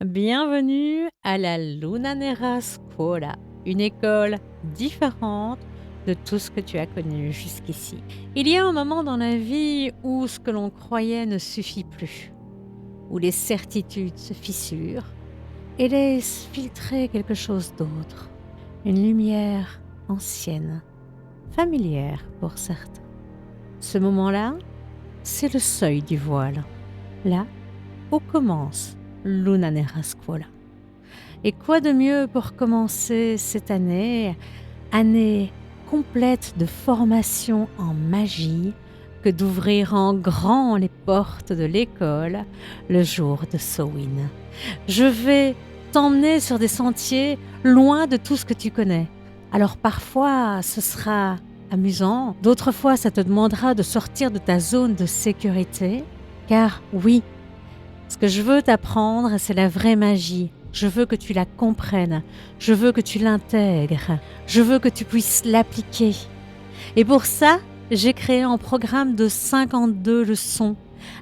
Bienvenue à la Lunanera Scuola, une école différente de tout ce que tu as connu jusqu'ici. Il y a un moment dans la vie où ce que l'on croyait ne suffit plus, où les certitudes se fissurent et laissent filtrer quelque chose d'autre, une lumière ancienne, familière pour certains. Ce moment-là, c'est le seuil du voile, là où commence Lunanera Scuola. Et quoi de mieux pour commencer cette année complète de formation en magie, que d'ouvrir en grand les portes de l'école le jour de Samhain. Je vais t'emmener sur des sentiers loin de tout ce que tu connais. Alors parfois, ce sera amusant, d'autres fois, ça te demandera de sortir de ta zone de sécurité, car oui, ce que je veux t'apprendre, c'est la vraie magie. Je veux que tu la comprennes. Je veux que tu l'intègres. Je veux que tu puisses l'appliquer. Et pour ça, j'ai créé un programme de 52 leçons,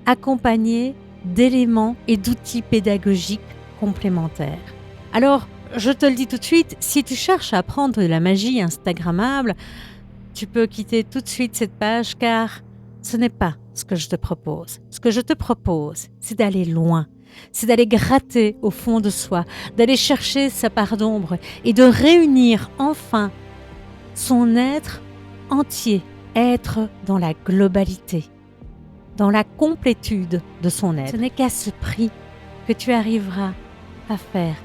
accompagnées d'éléments et d'outils pédagogiques complémentaires. Alors, je te le dis tout de suite, si tu cherches à apprendre de la magie instagrammable, tu peux quitter tout de suite cette page, car ce n'est pas ce que je te propose. Ce que je te propose, c'est d'aller loin, c'est d'aller gratter au fond de soi, d'aller chercher sa part d'ombre et de réunir enfin son être entier, être dans la globalité, dans la complétude de son être. Ce n'est qu'à ce prix que tu arriveras à faire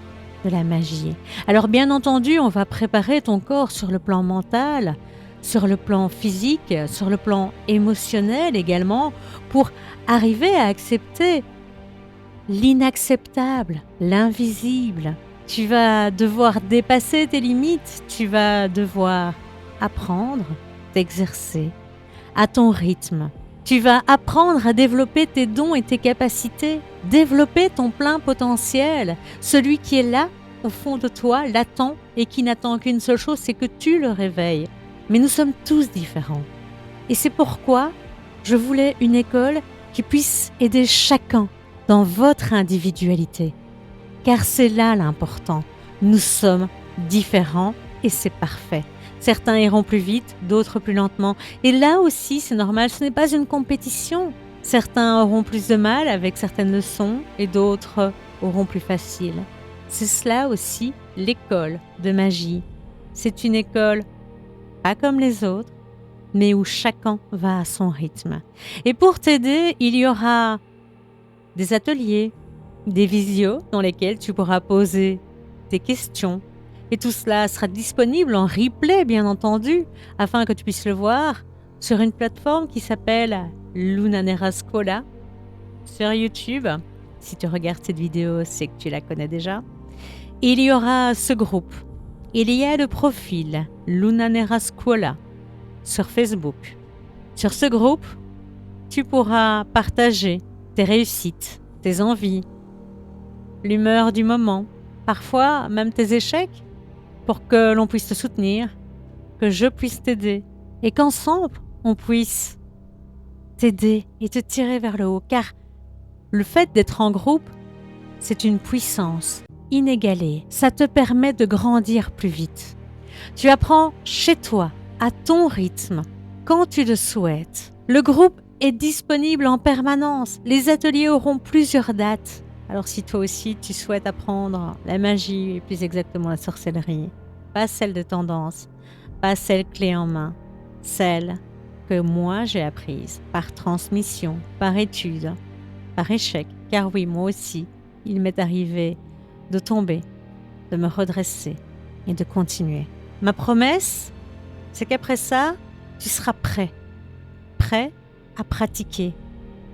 de la magie. Alors bien entendu, on va préparer ton corps sur le plan mental, sur le plan physique, sur le plan émotionnel également, pour arriver à accepter l'inacceptable, l'invisible. Tu vas devoir dépasser tes limites, tu vas devoir apprendre, t'exercer à ton rythme. Tu vas apprendre à développer tes dons et tes capacités, développer ton plein potentiel, celui qui est là, au fond de toi, latent et qui n'attend qu'une seule chose, c'est que tu le réveilles. Mais nous sommes tous différents. Et c'est pourquoi je voulais une école qui puisse aider chacun dans votre individualité. Car c'est là l'important. Nous sommes différents et c'est parfait. Certains iront plus vite, d'autres plus lentement. Et là aussi, c'est normal, ce n'est pas une compétition. Certains auront plus de mal avec certaines leçons et d'autres auront plus facile. C'est cela aussi l'école de magie. C'est une école pas comme les autres, mais où chacun va à son rythme. Et pour t'aider, il y aura des ateliers, des visios dans lesquels tu pourras poser tes questions. Et tout cela sera disponible en replay, bien entendu, afin que tu puisses le voir sur une plateforme qui s'appelle Lunanera Scuola sur YouTube. Si tu regardes cette vidéo, c'est que tu la connais déjà. Et il y aura ce groupe. Il y a le profil Lunanera Scuola sur Facebook. Sur ce groupe, tu pourras partager tes réussites, tes envies, l'humeur du moment, parfois même tes échecs, pour que l'on puisse te soutenir, que je puisse t'aider et qu'ensemble, on puisse t'aider et te tirer vers le haut. Car le fait d'être en groupe, c'est une puissance inégalée. Ça te permet de grandir plus vite. Tu apprends chez toi, à ton rythme, quand tu le souhaites. Le groupe est disponible en permanence. Les ateliers auront plusieurs dates. Alors si toi aussi tu souhaites apprendre la magie, et plus exactement la sorcellerie, pas celle de tendance, pas celle clé en main, celle que moi j'ai apprise par transmission, par étude, par échec, car oui, moi aussi, il m'est arrivé de tomber, de me redresser et de continuer. Ma promesse, c'est qu'après ça, tu seras prêt à pratiquer.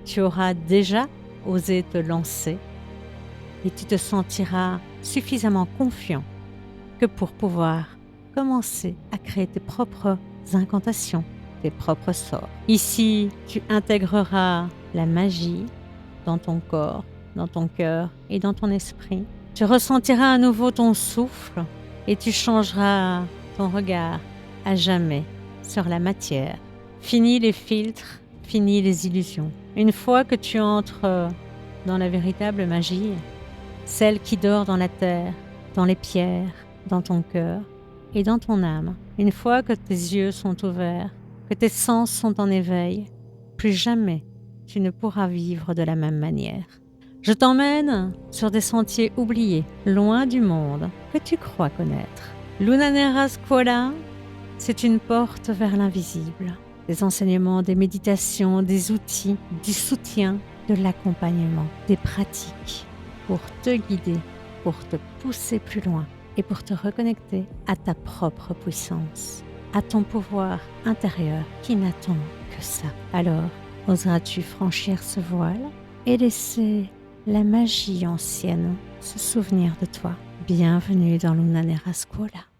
Tu auras déjà osé te lancer et tu te sentiras suffisamment confiant que pour pouvoir commencer à créer tes propres incantations, tes propres sorts. Ici, tu intégreras la magie dans ton corps, dans ton cœur et dans ton esprit. Tu ressentiras à nouveau ton souffle et tu changeras ton regard à jamais sur la matière. Fini les filtres, fini les illusions. Une fois que tu entres dans la véritable magie, celle qui dort dans la terre, dans les pierres, dans ton cœur et dans ton âme. Une fois que tes yeux sont ouverts, que tes sens sont en éveil, plus jamais tu ne pourras vivre de la même manière. Je t'emmène sur des sentiers oubliés, loin du monde que tu crois connaître. Lunanera Scuola, c'est une porte vers l'invisible. Des enseignements, des méditations, des outils, du soutien, de l'accompagnement, des pratiques pour te guider, pour te pousser plus loin et pour te reconnecter à ta propre puissance, à ton pouvoir intérieur qui n'attend que ça. Alors, oseras-tu franchir ce voile et laisser la magie ancienne se souvenir de toi? Bienvenue dans Lunanera Scuola.